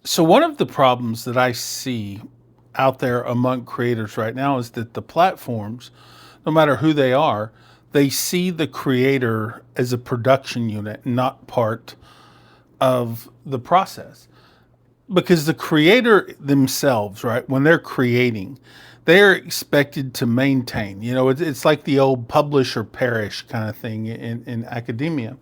So one of the problems that I see out there among creators right now is that the platforms, no matter who they are, they see the creator as a production unit, not part of the process. Because the creator themselves, right, when they're creating, they're expected to maintain. It's like the old publish or perish kind of thing in academia.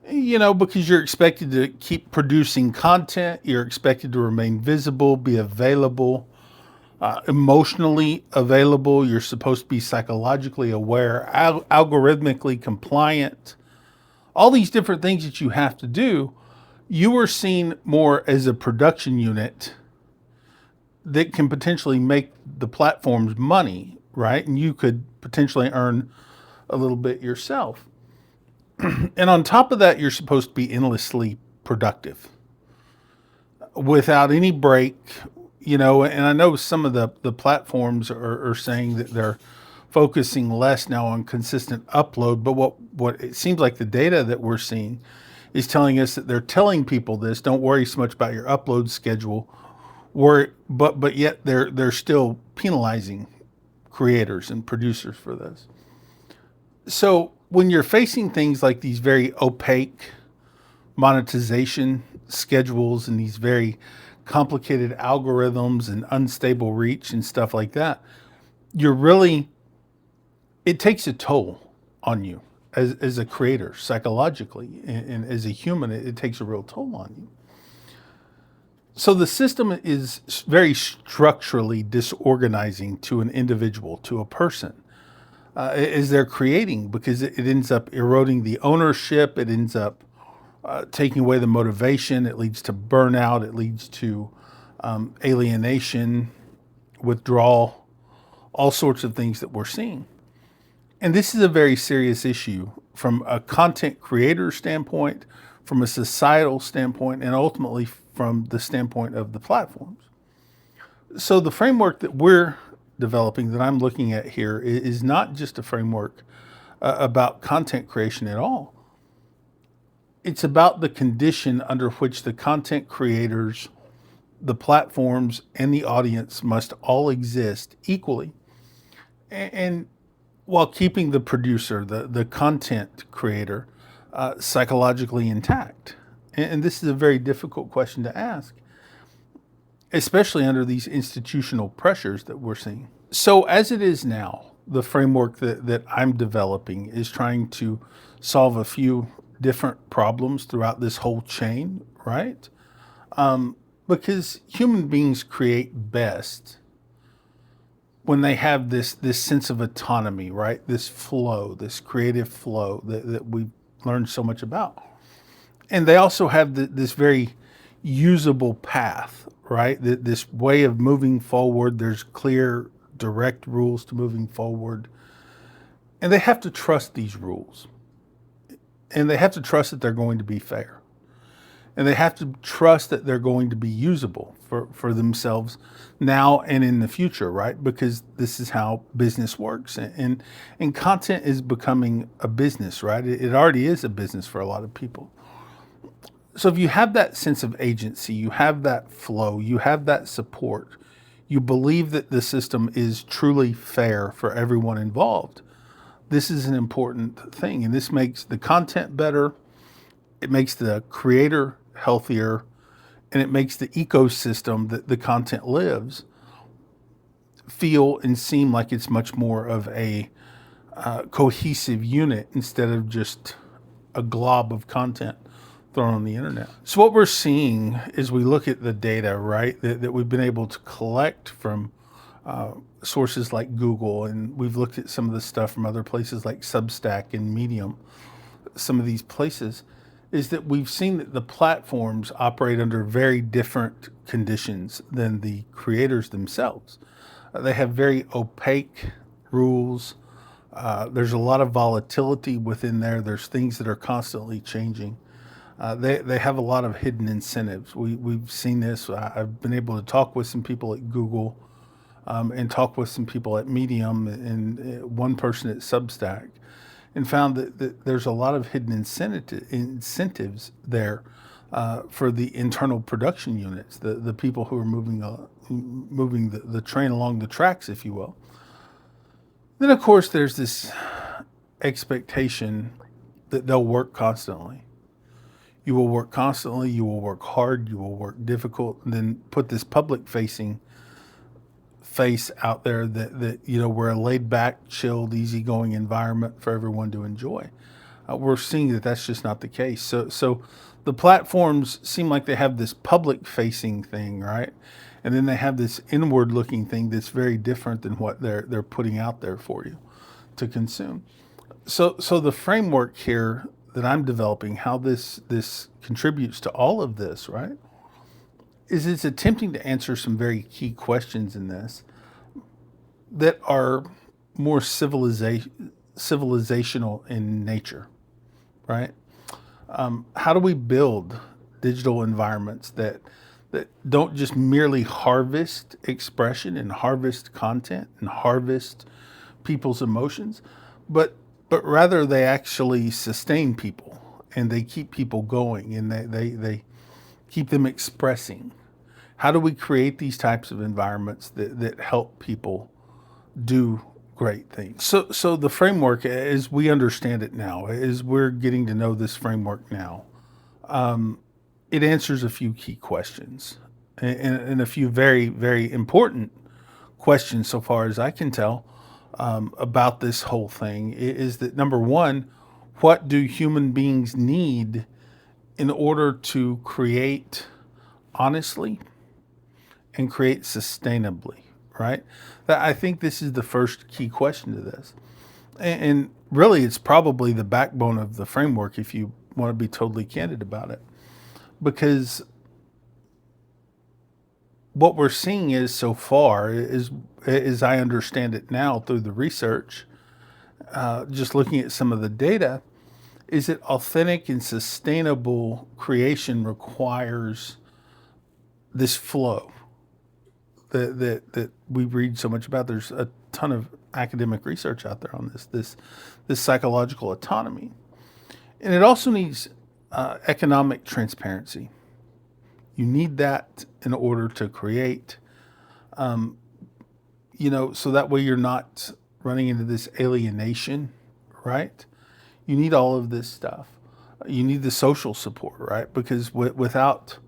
Because you're expected to keep producing content, you're expected to remain visible, be available, emotionally available. You're supposed to be psychologically aware, algorithmically compliant, all these different things that you have to do. You are seen more as a production unit that can potentially make the platforms money, right? And you could potentially earn a little bit yourself. And on top of that, you're supposed to be endlessly productive without any break, and I know some of the platforms are saying that they're focusing less now on consistent upload, but what it seems like the data that we're seeing is telling us that they're telling people this: don't worry so much about your upload schedule, but yet they're still penalizing creators and producers for this. So when you're facing things like these very opaque monetization schedules and these very complicated algorithms and unstable reach and stuff like that, you're really, it takes a toll on you as a creator psychologically, and as a human, it takes a real toll on you. So the system is very structurally disorganizing to an individual, to a person, as they're creating, because it ends up eroding the ownership. It ends up taking away the motivation. It leads to burnout. It leads to alienation, withdrawal, all sorts of things that we're seeing. And this is a very serious issue from a content creator standpoint, from a societal standpoint, and ultimately from the standpoint of the platforms. So the framework that we're developing, that I'm looking at here, is not just a framework about content creation at all. It's about the condition under which the content creators, the platforms, and the audience must all exist equally. And while keeping the producer, the content creator, psychologically intact. And this is a very difficult question to ask, especially under these institutional pressures that we're seeing. So, as it is now, the framework that I'm developing is trying to solve a few different problems throughout this whole chain, right? Because human beings create best when they have this sense of autonomy, right? This flow, this creative flow that we've learned so much about. And they also have this very usable path, right? This way of moving forward. There's clear, direct rules to moving forward. And they have to trust these rules. And they have to trust that they're going to be fair. And they have to trust that they're going to be usable for themselves now and in the future, right? Because this is how business works. And content is becoming a business, right? It already is a business for a lot of people. So if you have that sense of agency, you have that flow, you have that support, you believe that the system is truly fair for everyone involved, this is an important thing. And this makes the content better, it makes the creator healthier, and it makes the ecosystem that the content lives feel and seem like it's much more of a cohesive unit instead of just a glob of content thrown on the internet. So what we're seeing is, we look at the data, right, that we've been able to collect from sources like Google, and we've looked at some of the stuff from other places like Substack and Medium, some of these places, is that we've seen that the platforms operate under very different conditions than the creators themselves. They have very opaque rules. There's a lot of volatility within there. There's things that are constantly changing. They have a lot of hidden incentives. We've seen this. I've been able to talk with some people at Google, and talk with some people at Medium, and one person at Substack, and found that there's a lot of hidden incentives there for the internal production units, the people who are moving the train along the tracks, if you will. Then, of course, there's this expectation that they'll work constantly. You will work constantly, you will work hard, you will work difficult, and then put this public facing face out there that we're a laid back, chilled, easygoing environment for everyone to enjoy. We're seeing that that's just not the case. So the platforms seem like they have this public facing thing, right? And then they have this inward looking thing that's very different than what they're putting out there for you to consume. So the framework here that I'm developing, how this contributes to all of this, right? Is it's attempting to answer some very key questions in this that are more civilizational in nature, right? How do we build digital environments that don't just merely harvest expression and harvest content and harvest people's emotions, but rather they actually sustain people and they keep people going and they keep them expressing. How do we create these types of environments that help people do great things? So the framework, as we understand it now, as we're getting to know this framework now, it answers a few key questions and a few very, very important questions, so far as I can tell, about this whole thing is that number one, what do human beings need in order to create honestly and create sustainably, right? I think this is the first key question to this. And really, it's probably the backbone of the framework if you want to be totally candid about it. Because what we're seeing is so far is, as I understand it now through the research, just looking at some of the data, is that authentic and sustainable creation requires this flow that we read so much about. There's a ton of academic research out there on this psychological autonomy, and it also needs economic transparency. You need that in order to create, so that way you're not running into this alienation, right? You need all of this stuff. You need the social support, right? Because without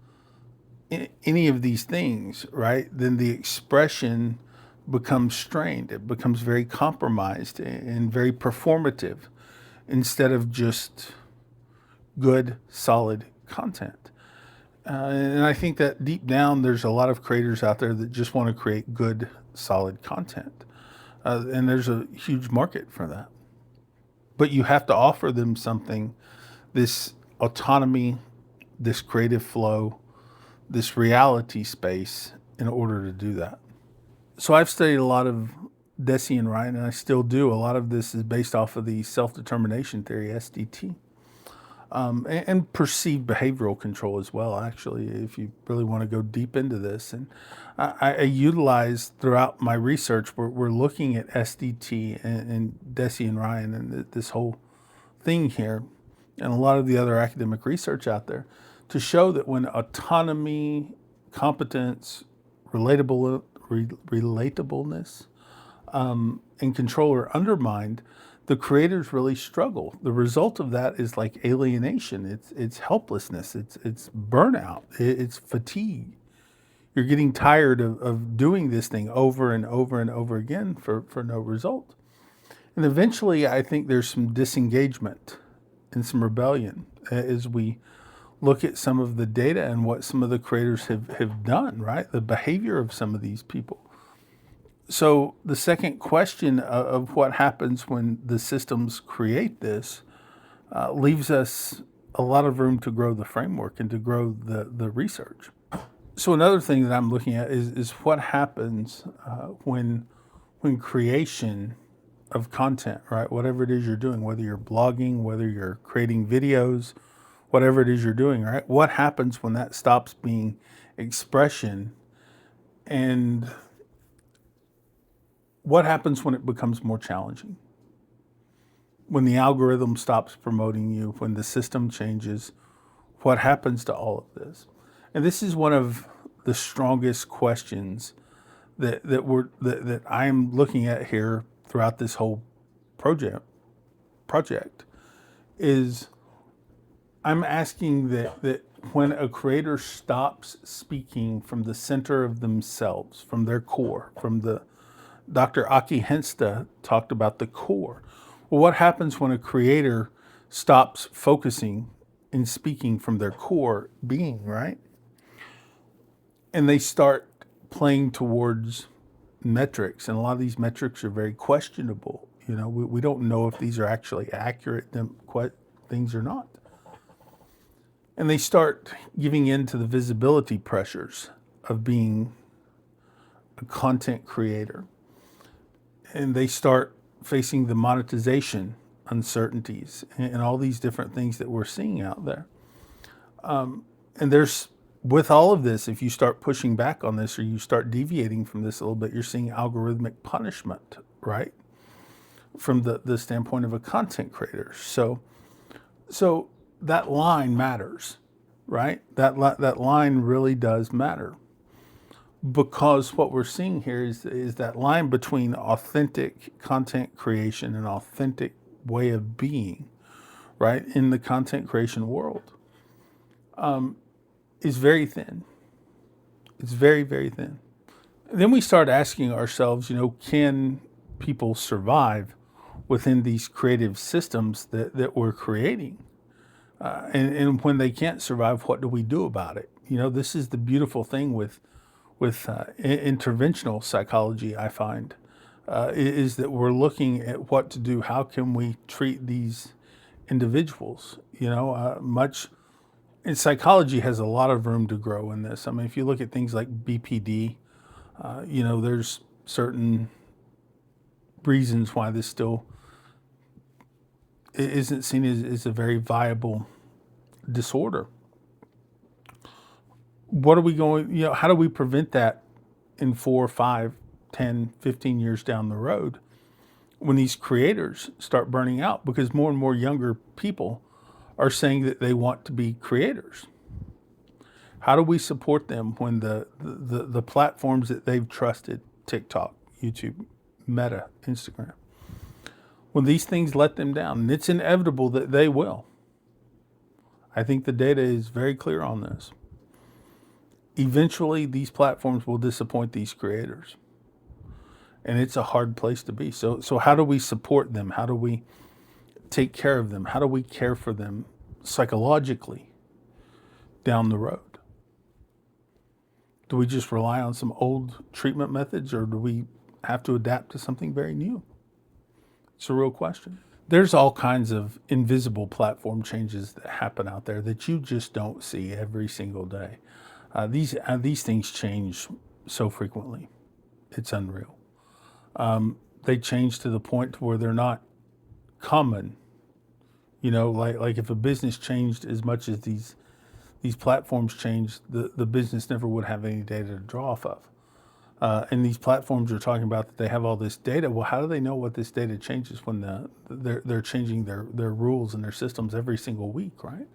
any of these things, right, then the expression becomes strained. It becomes very compromised and very performative instead of just good, solid content. And I think that deep down, there's a lot of creators out there that just want to create good, solid content. And there's a huge market for that. But you have to offer them something, this autonomy, this creative flow, this reality space in order to do that. So I've studied a lot of Deci and Ryan, and I still do. A lot of this is based off of the self-determination theory, SDT, and perceived behavioral control as well, actually, if you really want to go deep into this. And I utilize throughout my research, we're looking at SDT and Deci and Ryan and this whole thing here, and a lot of the other academic research out there, to show that when autonomy, competence, relatableness, and control are undermined, the creators really struggle. The result of that is like alienation. It's helplessness. It's burnout. It's fatigue. You're getting tired of doing this thing over and over and over again for no result. And eventually, I think there's some disengagement and some rebellion as we look at some of the data and what some of the creators have done, right? The behavior of some of these people. So the second question of what happens when the systems create this leaves us a lot of room to grow the framework and to grow the research. So another thing that I'm looking at is what happens when creation of content, right? Whatever it is you're doing, whether you're blogging, whether you're creating videos, whatever it is you're doing, right? What happens when that stops being expression, and what happens when it becomes more challenging? When the algorithm stops promoting you, when the system changes, what happens to all of this? And this is one of the strongest questions that I am looking at here throughout this whole project is I'm asking that when a creator stops speaking from the center of themselves, from their core, from the Dr. Aki Hensta talked about the core. Well, what happens when a creator stops focusing and speaking from their core being, right? And they start playing towards metrics, and a lot of these metrics are very questionable. We don't know if these are actually accurate things or not. And they start giving in to the visibility pressures of being a content creator. And they start facing the monetization uncertainties and all these different things that we're seeing out there. And there's, with all of this, if you start pushing back on this or you start deviating from this a little bit, you're seeing algorithmic punishment, right? From the standpoint of a content creator. So that line matters, right? That line really does matter. Because what we're seeing here is that line between authentic content creation and authentic way of being, right, in the content creation world, is very thin. It's very, very thin. Then we start asking ourselves, can people survive within these creative systems that we're creating? And when they can't survive, what do we do about it? This is the beautiful thing with interventional psychology, I find, is that we're looking at what to do. How can we treat these individuals? And psychology has a lot of room to grow in this. I mean, if you look at things like BPD, there's certain reasons why this still isn't seen as a very viable disorder. What are we going, how do we prevent that in 4, 5, 10, 15 years down the road when these creators start burning out? Because more and more younger people are saying that they want to be creators. How do we support them when the platforms that they've trusted, TikTok, YouTube, Meta, Instagram, when these things let them down? And it's inevitable that they will. I think the data is very clear on this. Eventually, these platforms will disappoint these creators. And it's a hard place to be. So how do we support them? How do we take care of them? How do we care for them psychologically down the road? Do we just rely on some old treatment methods, or do we have to adapt to something very new? It's a real question. There's all kinds of invisible platform changes that happen out there that you just don't see every single day. These things change so frequently. It's unreal. They change to the point where they're not common. Like if a business changed as much as these platforms changed, the business never would have any data to draw off of. And these platforms are talking about that they have all this data. Well, how do they know what this data changes when they're changing their rules and their systems every single week, right?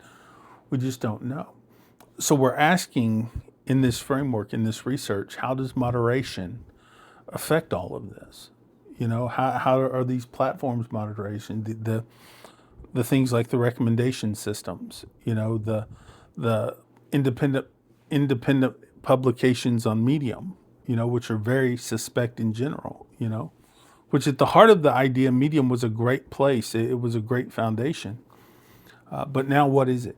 We just don't know. So we're asking in this framework, in this research, how does moderation affect all of this? How are these platforms moderation? The things like the recommendation systems, the independent publications on Medium, which are very suspect in general, which at the heart of the idea, Medium was a great place. It was a great foundation. But now what is it?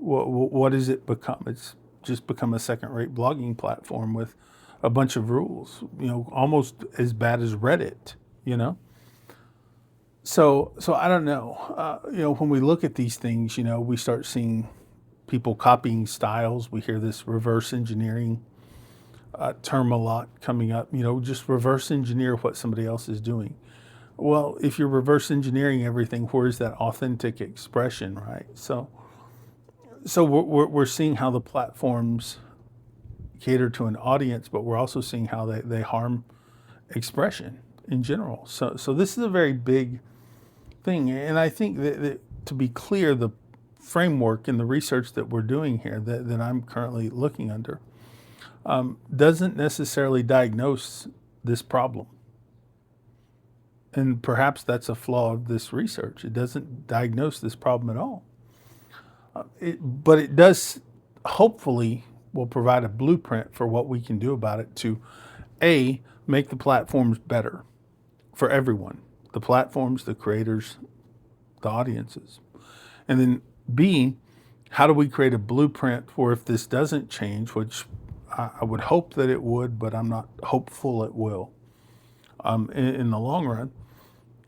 What has it become? It's just become a second-rate blogging platform with a bunch of rules, almost as bad as Reddit, So I don't know. When we look at these things, we start seeing people copying styles. We hear this reverse engineering term a lot coming up, just reverse engineer what somebody else is doing. Well, if you're reverse engineering everything, where is that authentic expression, right? So we're seeing how the platforms cater to an audience, but we're also seeing how they harm expression in general. So this is a very big thing. And I think that to be clear, the framework and the research that we're doing here that I'm currently looking under doesn't necessarily diagnose this problem. And perhaps that's a flaw of this research. It doesn't diagnose this problem at all. But it does, hopefully, will provide a blueprint for what we can do about it to, A, make the platforms better for everyone, the platforms, the creators, the audiences. And then B, how do we create a blueprint for if this doesn't change, which I would hope that it would, but I'm not hopeful it will. In the long run,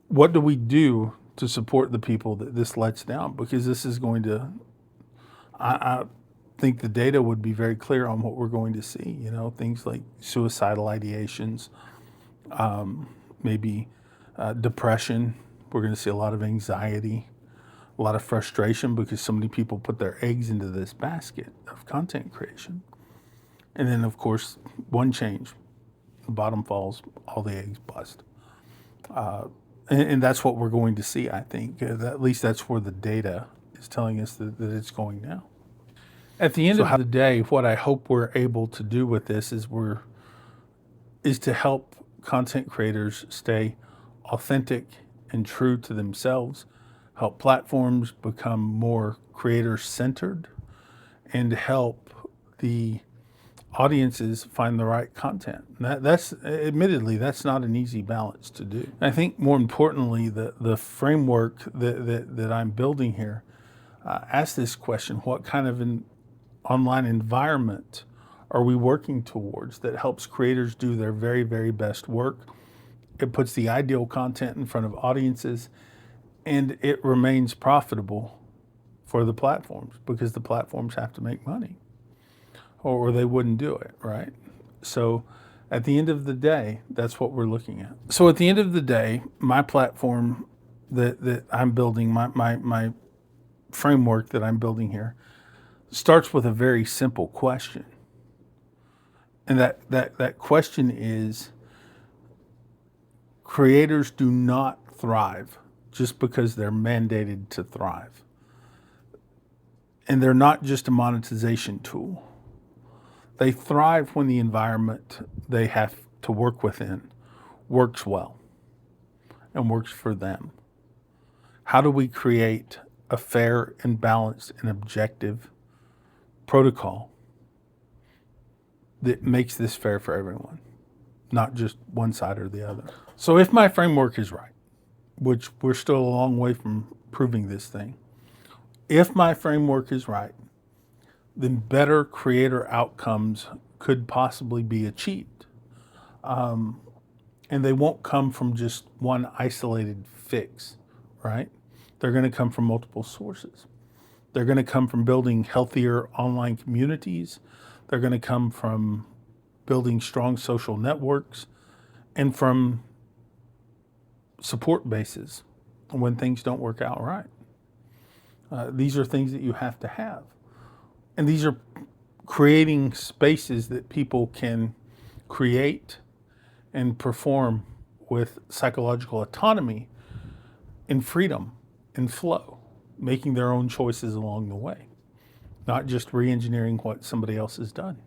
what do we do to support the people that this lets down? Because this is going to, I think the data would be very clear on what we're going to see. You know, things like suicidal ideations, maybe depression. We're going to see a lot of anxiety, a lot of frustration because so many people put their eggs into this basket of content creation. And then, of course, one change, the bottom falls, all the eggs bust. And that's what we're going to see, I think. At least that's where the data is telling us that it's going now. At the end of the day, what I hope we're able to do with this is to help content creators stay authentic and true to themselves, help platforms become more creator-centered, and help the audiences find the right content. That's admittedly, that's not an easy balance to do. I think more importantly, the framework that I'm building here asks this question: what kind of an online environment are we working towards that helps creators do their very, very best work? It puts the ideal content in front of audiences, and it remains profitable for the platforms because the platforms have to make money, or they wouldn't do it, right? So at the end of the day, that's what we're looking at. So at the end of the day, my platform that I'm building, my framework that I'm building here, starts with a very simple question. And that question is, creators do not thrive just because they're mandated to thrive. And they're not just a monetization tool. They thrive when the environment they have to work within works well and works for them. How do we create a fair and balanced and objective protocol that makes this fair for everyone, not just one side or the other? So if my framework is right, which we're still a long way from proving this thing, if my framework is right, then better creator outcomes could possibly be achieved. And they won't come from just one isolated fix, right? They're going to come from multiple sources. They're going to come from building healthier online communities. They're going to come from building strong social networks and from support bases when things don't work out right. These are things that you have to have. And these are creating spaces that people can create and perform with psychological autonomy and freedom and flow, making their own choices along the way, not just re-engineering what somebody else has done.